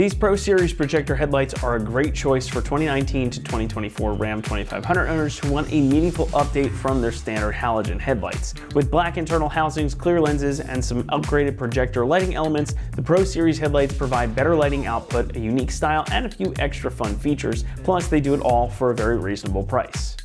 These Pro Series projector headlights are a great choice for 2019 to 2024 Ram 2500 owners who want a meaningful update from their standard halogen headlights. With black internal housings, clear lenses, and some upgraded projector lighting elements, the Pro Series headlights provide better lighting output, a unique style, and a few extra fun features, plus they do it all for a very reasonable price.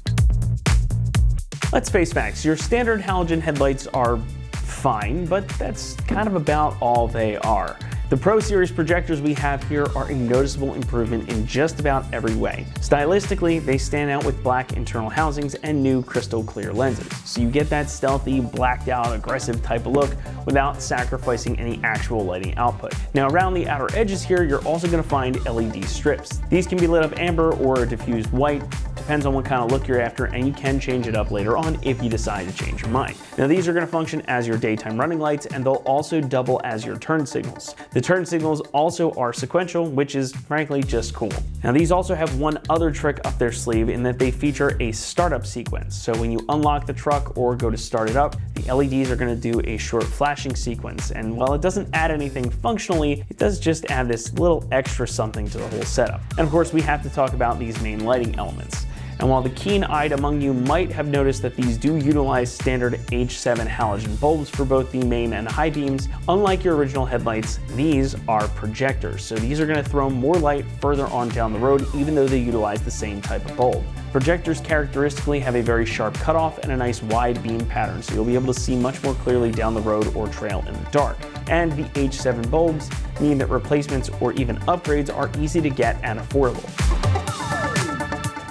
Let's face facts, your standard halogen headlights are fine, but that's kind of about all they are. The Pro Series projectors we have here are a noticeable improvement in just about every way. Stylistically, they stand out with black internal housings and new crystal clear lenses, so you get that stealthy, blacked out, aggressive type of look without sacrificing any actual lighting output. Now around the outer edges here, you're also going to find LED strips. These can be lit up amber or diffused white, depends on what kind of look you're after, and you can change it up later on if you decide to change your mind. Now these are going to function as your daytime running lights, and they'll also double as your turn signals. The turn signals also are sequential, which is frankly just cool. Now these also have one other trick up their sleeve in that they feature a startup sequence. So when you unlock the truck or go to start it up, the LEDs are going to do a short flashing sequence, and while it doesn't add anything functionally, it does just add this little extra something to the whole setup. And of course we have to talk about these main lighting elements. And while the keen-eyed among you might have noticed that these do utilize standard H7 halogen bulbs for both the main and high beams, unlike your original headlights, these are projectors. So these are going to throw more light further on down the road, even though they utilize the same type of bulb. Projectors characteristically have a very sharp cutoff and a nice wide beam pattern, so you'll be able to see much more clearly down the road or trail in the dark. And the H7 bulbs mean that replacements or even upgrades are easy to get and affordable.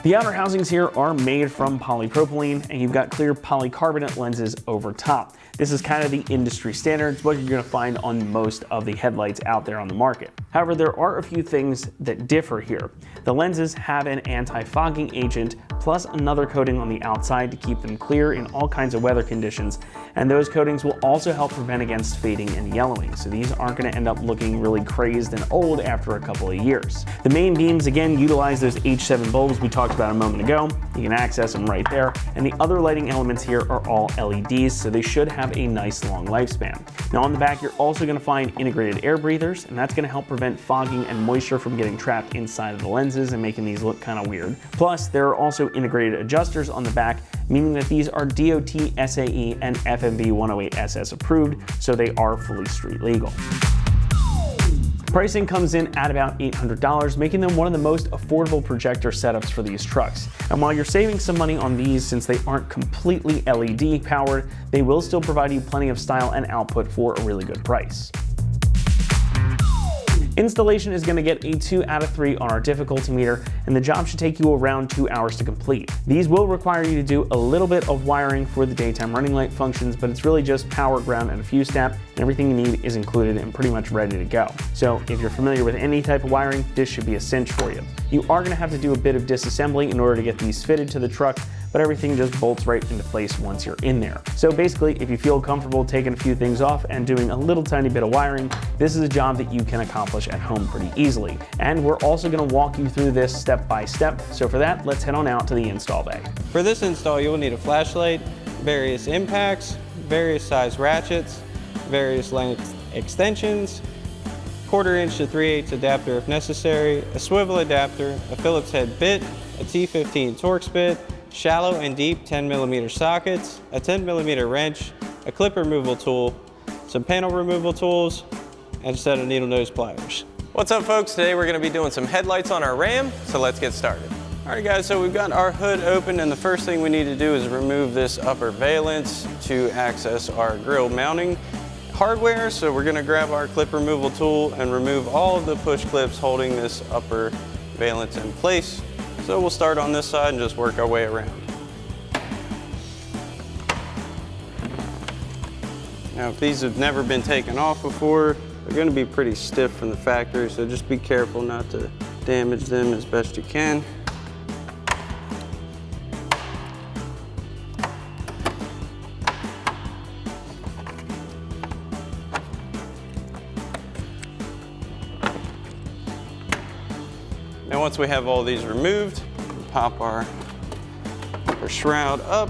The outer housings here are made from polypropylene, and you've got clear polycarbonate lenses over top. This is kind of the industry standard. It's what you're going to find on most of the headlights out there on the market. However, there are a few things that differ here. The lenses have an anti-fogging agent plus another coating on the outside to keep them clear in all kinds of weather conditions, and those coatings will also help prevent against fading and yellowing, so these aren't going to end up looking really crazed and old after a couple of years. The main beams again utilize those H7 bulbs we talked about a moment ago. You can access them right there, and the other lighting elements here are all LEDs, so they should have a nice long lifespan. Now on the back you're also going to find integrated air breathers, and that's going to help prevent fogging and moisture from getting trapped inside of the lenses and making these look kind of weird. Plus there are also integrated adjusters on the back, meaning that these are DOT, SAE, and FMV 108SS approved, so they are fully street legal. Pricing comes in at about $800, making them one of the most affordable projector setups for these trucks. And while you're saving some money on these since they aren't completely LED powered, they will still provide you plenty of style and output for a really good price. Installation is going to get a 2 out of 3 on our difficulty meter, and the job should take you around 2 hours to complete. These will require you to do a little bit of wiring for the daytime running light functions, but it's really just power, ground, and a fuse snap, and everything you need is included and pretty much ready to go. So if you're familiar with any type of wiring, this should be a cinch for you. You are going to have to do a bit of disassembly in order to get these fitted to the truck, but everything just bolts right into place once you're in there. So basically, if you feel comfortable taking a few things off and doing a little tiny bit of wiring, this is a job that you can accomplish at home pretty easily. And we're also going to walk you through this step by step. So for that, let's head on out to the install bay. For this install, you'll need a flashlight, various impacts, various size ratchets, various length extensions, 1/4 inch to 3/8 adapter if necessary, a swivel adapter, a Phillips head bit, a T15 Torx bit, shallow and deep 10mm sockets, a 10mm wrench, a clip removal tool, some panel removal tools, and a set of needle nose pliers. What's up folks? Today we're going to be doing some headlights on our Ram, so let's get started. Alright guys, so we've got our hood open, and the first thing we need to do is remove this upper valance to access our grille mounting hardware. So we're going to grab our clip removal tool and remove all of the push clips holding this upper valance in place. So we'll start on this side and just work our way around. Now if these have never been taken off before, they're going to be pretty stiff from the factory, so just be careful not to damage them as best you can. Now once we have all these removed, we'll pop our shroud up.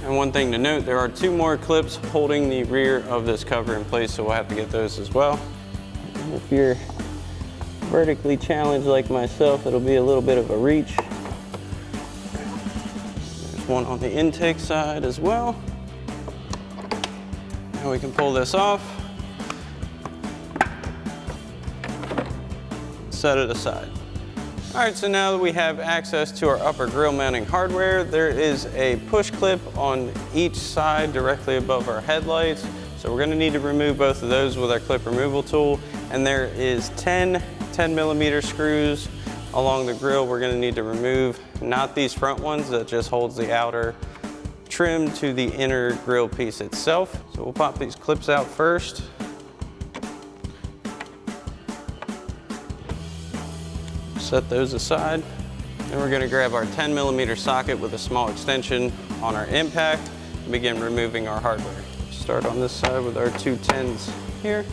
And one thing to note, there are 2 more clips holding the rear of this cover in place, so we'll have to get those as well. And if you're vertically challenged like myself, it'll be a little bit of a reach. There's one on the intake side as well. Now we can pull this off, set it aside. All right, so now that we have access to our upper grill mounting hardware, there is a push clip on each side directly above our headlights. So we're gonna need to remove both of those with our clip removal tool. And there is 10 10mm screws along the grill we're gonna need to remove, not these front ones that just holds the outer trim to the inner grill piece itself. So we'll pop these clips out first. Set those aside. Then we're gonna grab our 10mm socket with a small extension on our impact and begin removing our hardware. Start on this side with our two 10s here.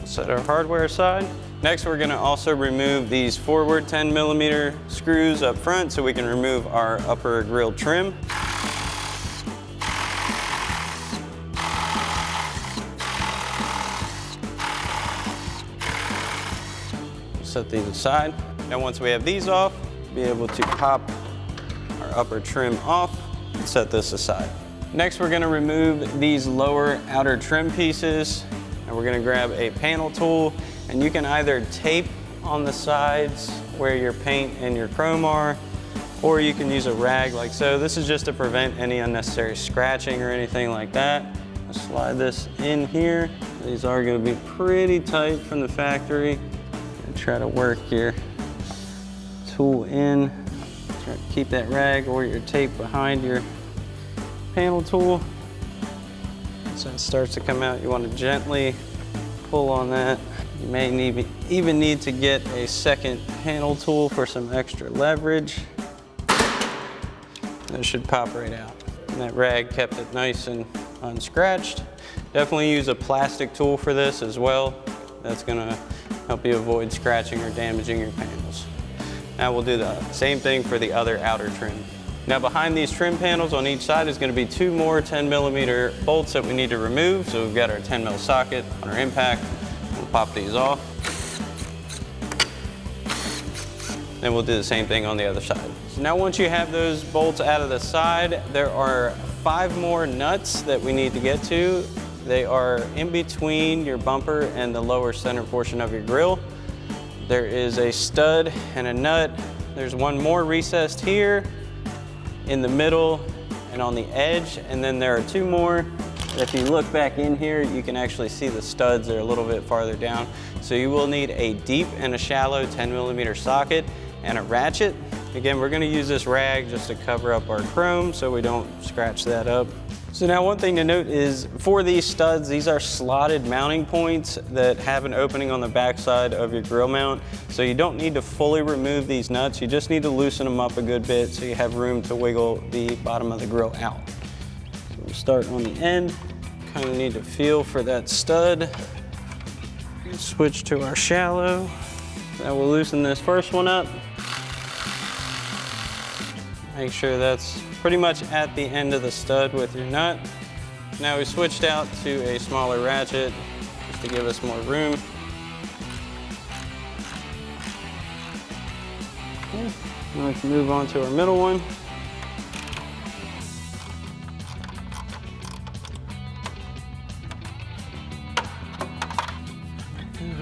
Set our hardware aside. Next, we're gonna also remove these forward 10mm screws up front so we can remove our upper grill trim. Set these aside. Now once we have these off, we'll be able to pop our upper trim off and set this aside. Next, we're gonna remove these lower outer trim pieces, and we're gonna grab a panel tool, and you can either tape on the sides where your paint and your chrome are, or you can use a rag like so. This is just to prevent any unnecessary scratching or anything like that. I'll slide this in here. These are gonna be pretty tight from the factory. And try to work your tool in. Try to keep that rag or your tape behind your panel tool. So it starts to come out, you want to gently pull on that. You may even need to get a second panel tool for some extra leverage. That should pop right out. And that rag kept it nice and unscratched. Definitely use a plastic tool for this as well. That's gonna help you avoid scratching or damaging your panels. Now we'll do the same thing for the other outer trim. Now behind these trim panels on each side is going to be two more 10mm bolts that we need to remove. So we've got our 10mm socket on our impact. We'll pop these off. Then we'll do the same thing on the other side. So now once you have those bolts out of the side, there are 5 more nuts that we need to get to. They are in between your bumper and the lower center portion of your grill. There is a stud and a nut. There's one more recessed here, in the middle, and on the edge, and then there are 2 more. And if you look back in here, you can actually see the studs are a little bit farther down. So you will need a deep and a shallow 10mm socket and a ratchet. Again, we're gonna use this rag just to cover up our chrome so we don't scratch that up. So now one thing to note is for these studs, these are slotted mounting points that have an opening on the backside of your grill mount. So you don't need to fully remove these nuts. You just need to loosen them up a good bit so you have room to wiggle the bottom of the grill out. So we'll start on the end. Kind of need to feel for that stud. Switch to our shallow. Now we'll loosen this first one up. Make sure that's pretty much at the end of the stud with your nut. Now we switched out to a smaller ratchet just to give us more room. Okay. Now we can move on to our middle one.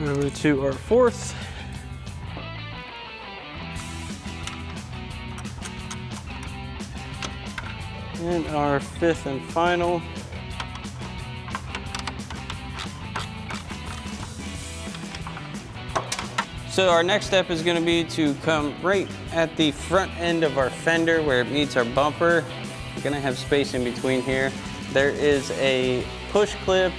Over to our fourth. And our 5th and final. So our next step is going to be to come right at the front end of our fender where it meets our bumper. We're going to have space in between here. There is a push clip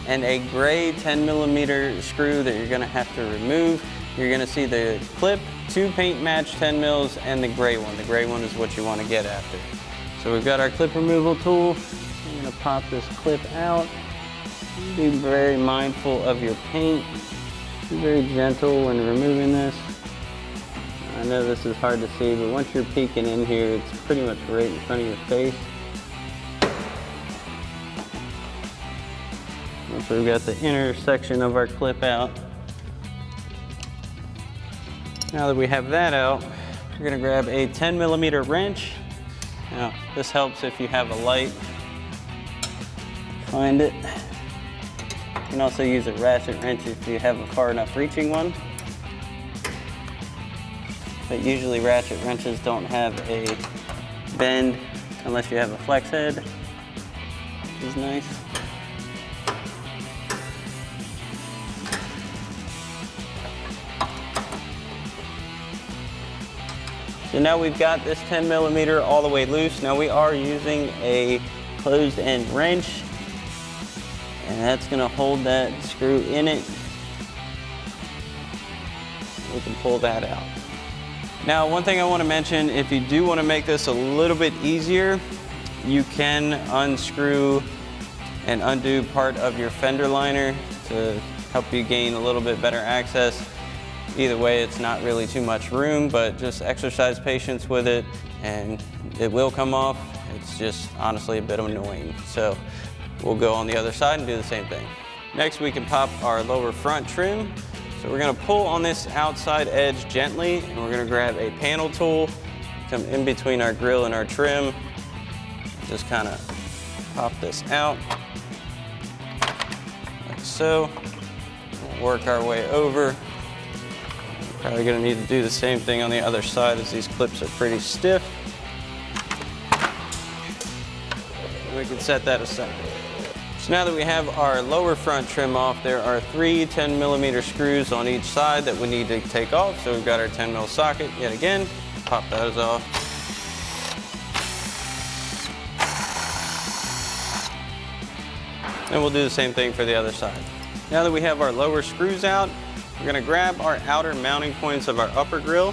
and a gray 10mm screw that you're going to have to remove. You're going to see the clip, 2 paint match 10 mils, and the gray one. The gray one is what you want to get after. So we've got our clip removal tool. I'm going to pop this clip out. Be very mindful of your paint. Be very gentle when removing this. I know this is hard to see, but once you're peeking in here, it's pretty much right in front of your face. Once we've got the inner section of our clip out. Now that we have that out, we're gonna grab a 10mm wrench. Now, this helps if you have a light. Find it. You can also use a ratchet wrench if you have a far enough reaching one. But usually ratchet wrenches don't have a bend unless you have a flex head, which is nice. So now we've got this 10mm all the way loose. Now we are using a closed end wrench, and that's gonna hold that screw in it. We can pull that out. Now, one thing I want to mention, if you do want to make this a little bit easier, you can unscrew and undo part of your fender liner to help you gain a little bit better access. Either way, it's not really too much room, but just exercise patience with it and it will come off. It's just honestly a bit annoying. So we'll go on the other side and do the same thing. Next, we can pop our lower front trim. So we're gonna pull on this outside edge gently, and we're gonna grab a panel tool, come in between our grill and our trim, just kind of pop this out, like so. We'll work our way over. Probably gonna need to do the same thing on the other side as these clips are pretty stiff. And we can set that aside. So now that we have our lower front trim off, there are 3 10mm screws on each side that we need to take off. So we've got our 10mm socket yet again. Pop those off. And we'll do the same thing for the other side. Now that we have our lower screws out, we're gonna grab our outer mounting points of our upper grill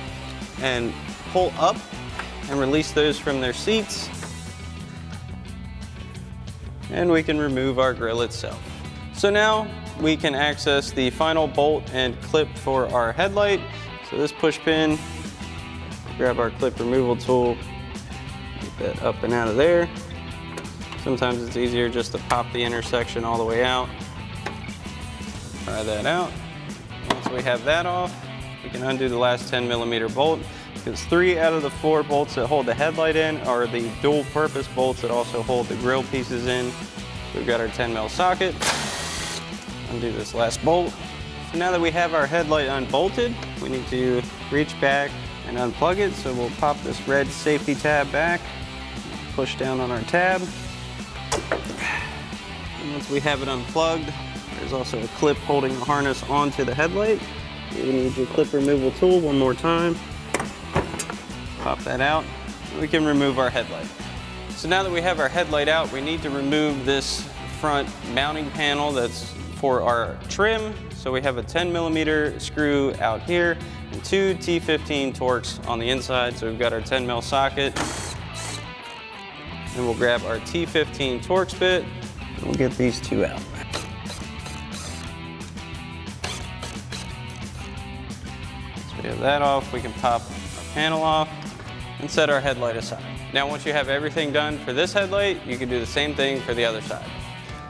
and pull up and release those from their seats. And we can remove our grill itself. So now we can access the final bolt and clip for our headlight. So this push pin, grab our clip removal tool, get that up and out of there. Sometimes it's easier just to pop the intersection all the way out. Try that out. Once we have that off, we can undo the last 10mm bolt, because 3 out of the 4 bolts that hold the headlight in are the dual purpose bolts that also hold the grill pieces in. We've got our 10mm socket. Undo this last bolt. So now that we have our headlight unbolted, we need to reach back and unplug it. So we'll pop this red safety tab back, push down on our tab. And once we have it unplugged, there's also a clip holding the harness onto the headlight. You need your clip removal tool one more time. Pop that out, and we can remove our headlight. So now that we have our headlight out, we need to remove this front mounting panel that's for our trim. So we have a 10mm screw out here and 2 T15 Torx on the inside. So we've got our 10mm socket, and we'll grab our T15 Torx bit, and we'll get these 2 out. So we have that off, we can pop our panel off and set our headlight aside. Now once you have everything done for this headlight, you can do the same thing for the other side.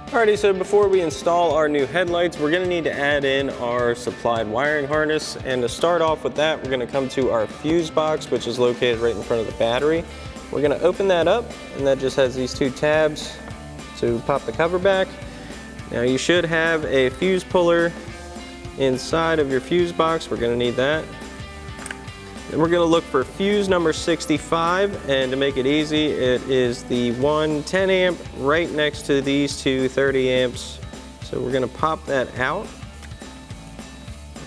Alrighty, so before we install our new headlights, we're gonna need to add in our supplied wiring harness. And to start off with that, we're gonna come to our fuse box, which is located right in front of the battery. We're gonna open that up, and that just has these 2 tabs to pop the cover back. Now you should have a fuse puller inside of your fuse box. We're gonna need that. And we're gonna look for fuse number 65, and to make it easy, it is the one 10 amp right next to these 2 30 amps. So we're gonna pop that out.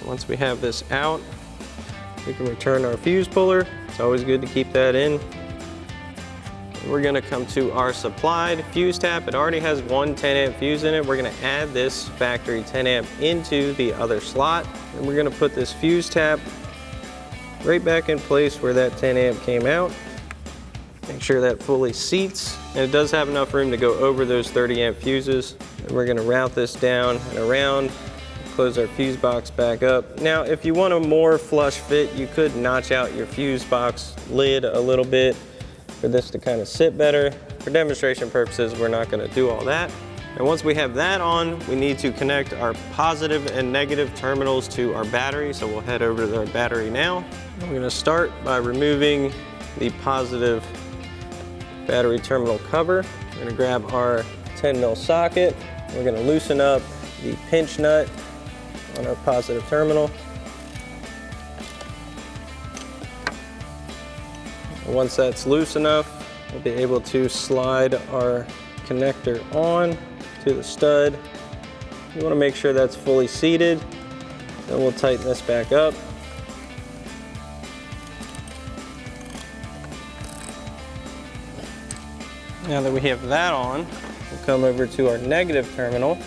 Once we have this out, we can return our fuse puller. It's always good to keep that in. And we're gonna come to our supplied fuse tap. It already has one 10 amp fuse in it. We're gonna add this factory 10 amp into the other slot. And we're gonna put this fuse tap right back in place where that 10 amp came out. Make sure that fully seats, and it does have enough room to go over those 30 amp fuses. And we're gonna route this down and around close our fuse box back up. Now, if you want a more flush fit, you could notch out your fuse box lid a little bit for this to kind of sit better. For demonstration purposes, we're not going to do all that. And once we have that on, we need to connect our positive and negative terminals to our battery. So we'll head over to our battery now. We're going to start by removing the positive battery terminal cover. We're going to grab our 10mm socket. We're going to loosen up the pinch nut on our positive terminal. And once that's loose enough, we'll be able to slide our connector on to the stud. You want to make sure that's fully seated. Then we'll tighten this back up. Now that we have that on, we'll come over to our negative terminal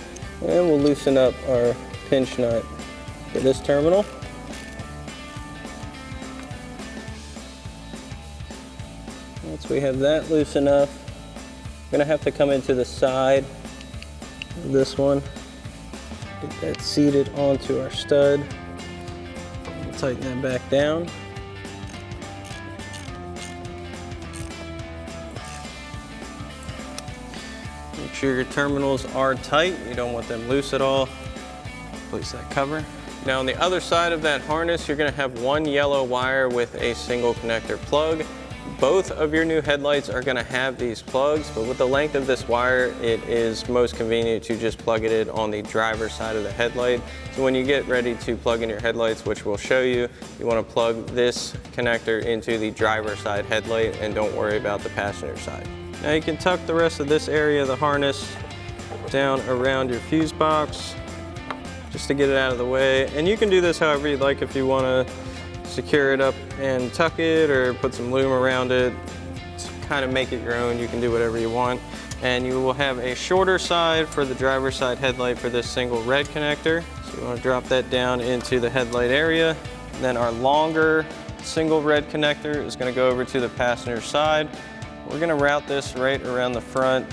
and we'll loosen up our pinch nut for this terminal. Once we have that loose enough, we're going to have to come into the side of this one, get that seated onto our stud. We'll tighten that back down. Make sure your terminals are tight. You don't want them loose at all. Place that cover. Now on the other side of that harness, you're going to have one yellow wire with a single connector plug. Both of your new headlights are going to have these plugs, but with the length of this wire, it is most convenient to just plug it in on the driver's side of the headlight. So when you get ready to plug in your headlights, which we'll show you, you want to plug this connector into the driver's side headlight and don't worry about the passenger side. Now you can tuck the rest of this area of the harness down around your fuse box just to get it out of the way. And you can do this however you'd like. If you want to secure it up and tuck it or put some loom around it to kind of make it your own, you can do whatever you want. And you will have a shorter side for the driver's side headlight for this single red connector. So you want to drop that down into the headlight area. And then our longer single red connector is going to go over to the passenger side. We're going to route this right around the front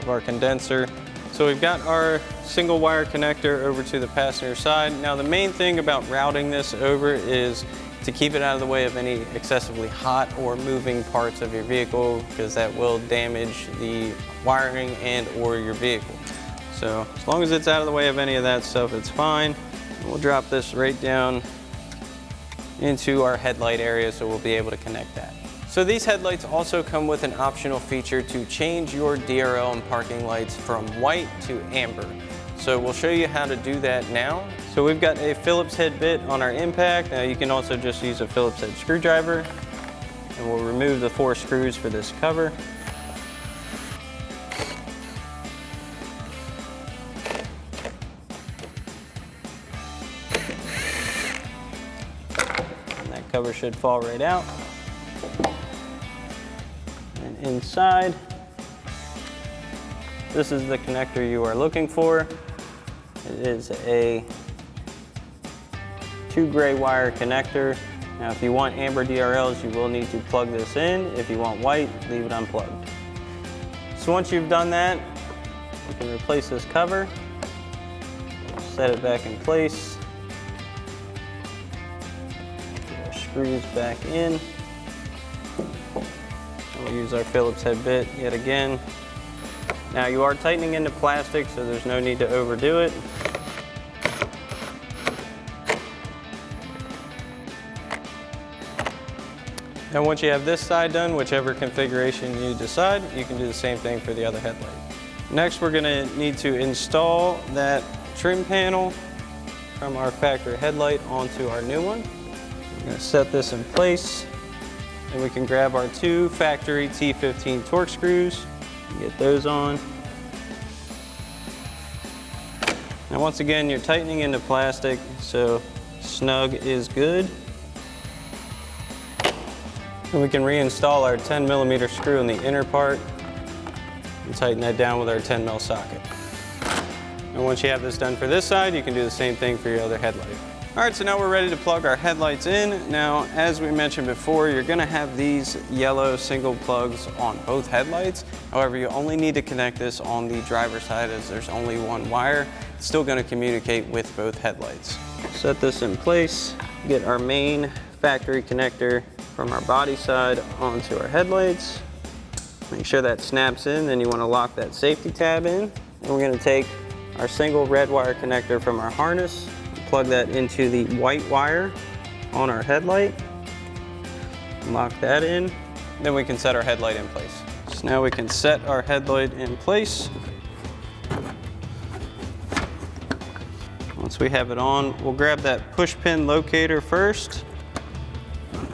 of our condenser. So we've got our single wire connector over to the passenger side. Now the main thing about routing this over is to keep it out of the way of any excessively hot or moving parts of your vehicle, because that will damage the wiring and or your vehicle. So as long as it's out of the way of any of that stuff, it's fine. We'll drop this right down into our headlight area so we'll be able to connect that. So these headlights also come with an optional feature to change your DRL and parking lights from white to amber. So we'll show you how to do that now. So we've got a Phillips head bit on our impact. Now you can also just use a Phillips head screwdriver, and we'll remove the 4 screws for this cover. And that cover should fall right out. And inside, this is the connector you are looking for. It is a 2 gray wire connector. Now if you want amber DRLs, you will need to plug this in. If you want white, leave it unplugged. So once you've done that, you can replace this cover, set it back in place, get our screws back in. We'll use our Phillips head bit yet again. Now you are tightening into plastic, so there's no need to overdo it. And once you have this side done, whichever configuration you decide, you can do the same thing for the other headlight. Next, we're gonna need to install that trim panel from our factory headlight onto our new one. We're gonna set this in place, and we can grab our 2 factory T15 Torx screws and get those on. Now once again, you're tightening into plastic, so snug is good. And we can reinstall our 10mm screw in the inner part and tighten that down with our 10mm socket. And once you have this done for this side, you can do the same thing for your other headlight. All right, so now we're ready to plug our headlights in. Now, as we mentioned before, you're gonna have these yellow single plugs on both headlights. However, you only need to connect this on the driver's side as there's only one wire. It's still gonna communicate with both headlights. Set this in place, get our main factory connector from our body side onto our headlights. Make sure that snaps in, then you wanna lock that safety tab in. And we're gonna take our single red wire connector from our harness, plug that into the white wire on our headlight, lock that in, then we can set our headlight in place. So now we can set our headlight in place. Once we have it on, we'll grab that push pin locator first,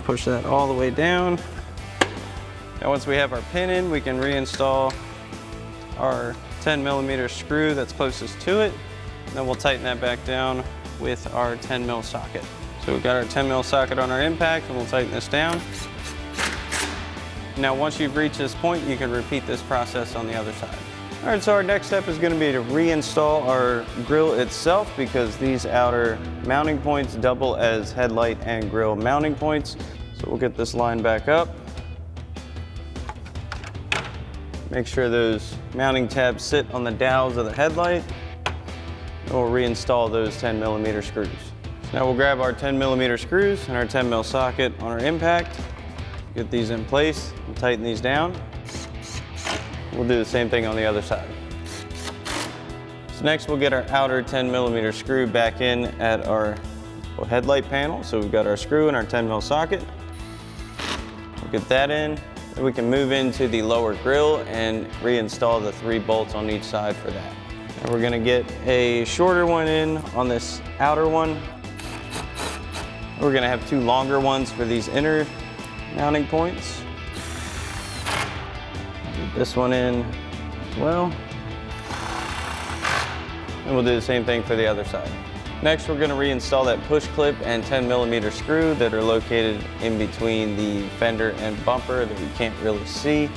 push that all the way down. Now once we have our pin in, we can reinstall our 10mm screw that's closest to it. Then we'll tighten that back down with our 10mm socket. So we've got our 10mm socket on our impact, and we'll tighten this down. Now once you've reached this point, you can repeat this process on the other side. All right, so our next step is going to be to reinstall our grille itself, because these outer mounting points double as headlight and grille mounting points. So we'll get this line back up. Make sure those mounting tabs sit on the dowels of the headlight. And we'll reinstall those 10mm screws. So now we'll grab our 10mm screws and our 10mm socket on our impact. Get these in place and tighten these down. We'll do the same thing on the other side. So next we'll get our outer 10mm screw back in at our headlight panel. So we've got our screw and our 10mm socket. We'll get that in. Then we can move into the lower grille and reinstall the 3 bolts on each side for that. And we're gonna get a shorter one in on this outer one. We're gonna have 2 longer ones for these inner mounting points. Get this one in as well. And we'll do the same thing for the other side. Next, we're gonna reinstall that push clip and 10mm screw that are located in between the fender and bumper that we can't really see.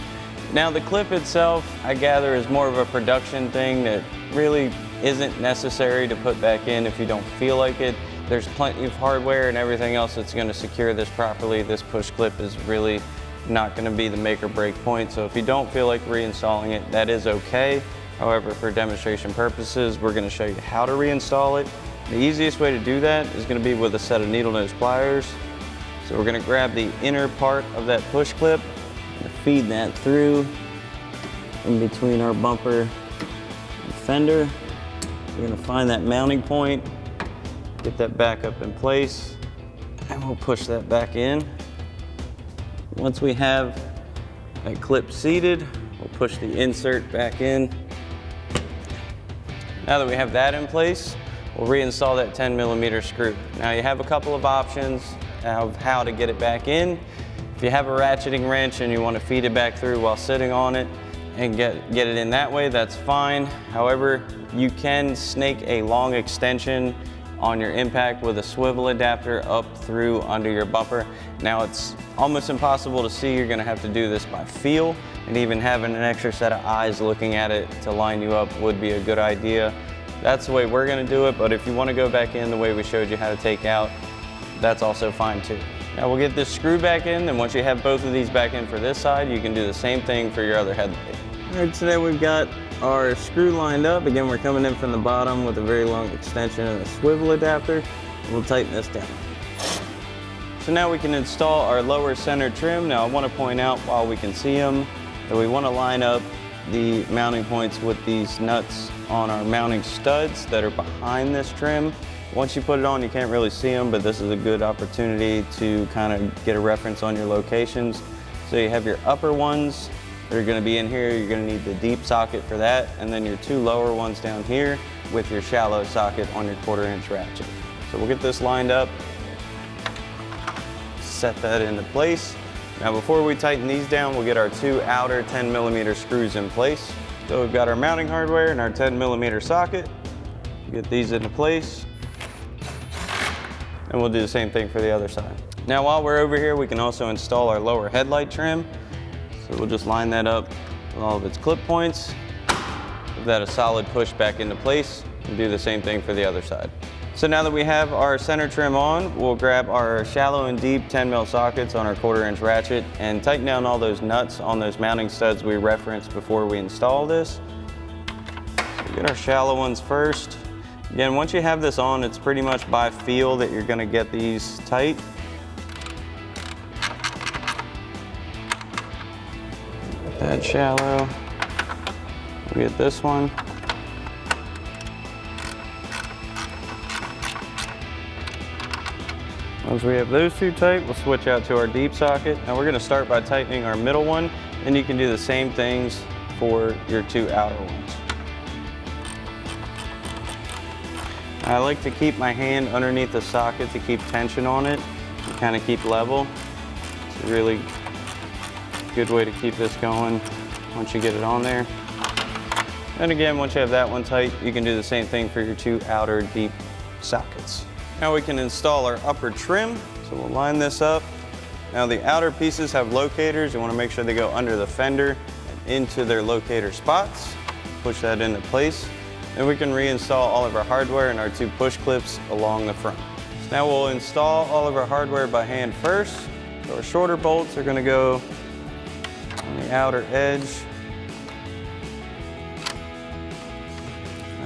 Now the clip itself, I gather, is more of a production thing that really isn't necessary to put back in if you don't feel like it. There's plenty of hardware and everything else that's gonna secure this properly. This push clip is really not gonna be the make or break point. So if you don't feel like reinstalling it, that is okay. However, for demonstration purposes, we're gonna show you how to reinstall it. The easiest way to do that is gonna be with a set of needle nose pliers. So we're gonna grab the inner part of that push clip and feed that through in between our bumper and fender. We're gonna find that mounting point, get that back up in place, and we'll push that back in. Once we have that clip seated, we'll push the insert back in. Now that we have that in place, we'll reinstall that 10mm screw. Now you have a couple of options of how to get it back in. If you have a ratcheting wrench and you want to feed it back through while sitting on it and get it in that way, that's fine. However, you can snake a long extension on your impact with a swivel adapter up through under your bumper. Now it's almost impossible to see. You're gonna have to do this by feel, and even having an extra set of eyes looking at it to line you up would be a good idea. That's the way we're gonna do it, but if you wanna go back in the way we showed you how to take out, that's also fine too. Now we'll get this screw back in, and once you have both of these back in for this side, you can do the same thing for your other headlight. All right, today we've got our screw lined up. Again, we're coming in from the bottom with a very long extension and a swivel adapter. We'll tighten this down. So now we can install our lower center trim. Now I want to point out while we can see them that we want to line up the mounting points with these nuts on our mounting studs that are behind this trim. Once you put it on, you can't really see them, but this is a good opportunity to kind of get a reference on your locations. So you have your upper ones that are going to be in here. You're going to need the deep socket for that, and then your 2 lower ones down here with your shallow socket on your 1/4" ratchet. So we'll get this lined up, set that into place. Now before we tighten these down, we'll get our 2 outer 10mm screws in place. So we've got our mounting hardware and our 10mm socket. Get these into place, and we'll do the same thing for the other side. Now while we're over here, we can also install our lower headlight trim. So we'll just line that up with all of its clip points, give that a solid push back into place, and do the same thing for the other side. So now that we have our center trim on, we'll grab our shallow and deep 10mm sockets on our 1/4" ratchet and tighten down all those nuts on those mounting studs we referenced before we install this. So get our shallow ones first. Again, once you have this on, it's pretty much by feel that you're gonna get these tight. Get that shallow. We get this one. Once we have those two tight, we'll switch out to our deep socket. Now we're gonna start by tightening our middle one, and you can do the same things for your 2 outer ones. I like to keep my hand underneath the socket to keep tension on it and kind of keep level. It's a really good way to keep this going once you get it on there. And again, once you have that one tight, you can do the same thing for your 2 outer deep sockets. Now we can install our upper trim. So we'll line this up. Now the outer pieces have locators. You want to make sure they go under the fender and into their locator spots. Push that into place. Then we can reinstall all of our hardware and our 2 push clips along the front. So now we'll install all of our hardware by hand first. So our shorter bolts are going to go on the outer edge.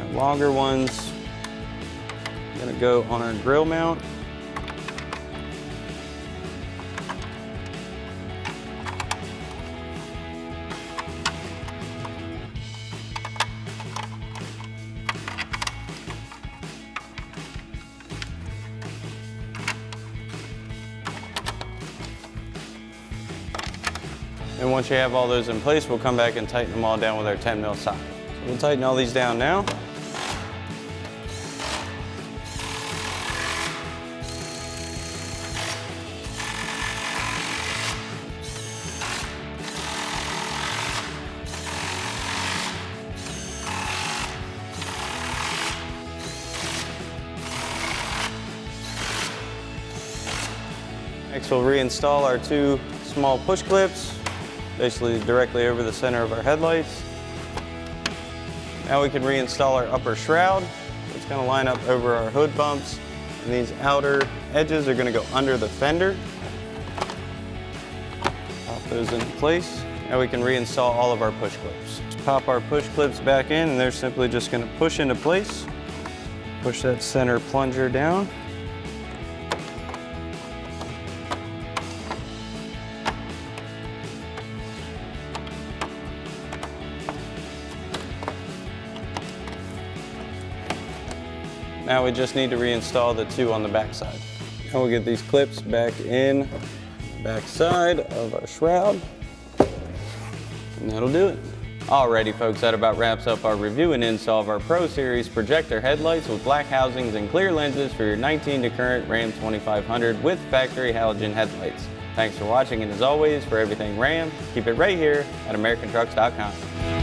Our longer ones gonna go on our grill mount. And once you have all those in place, we'll come back and tighten them all down with our 10mm socket. So we'll tighten all these down now. Next, we'll reinstall our 2 small push clips, basically directly over the center of our headlights. Now we can reinstall our upper shroud. So it's gonna line up over our hood bumps, and these outer edges are gonna go under the fender. Pop those into place. Now we can reinstall all of our push clips. Just pop our push clips back in, and they're simply just gonna push into place. Push that center plunger down. Now we just need to reinstall the 2 on the back side. Now we'll get these clips back in the back side of our shroud, and that'll do it. Alrighty folks, that about wraps up our review and install of our Pro Series projector headlights with black housings and clear lenses for your 19 to current Ram 2500 with factory halogen headlights. Thanks for watching, and as always, for everything Ram, keep it right here at AmericanTrucks.com.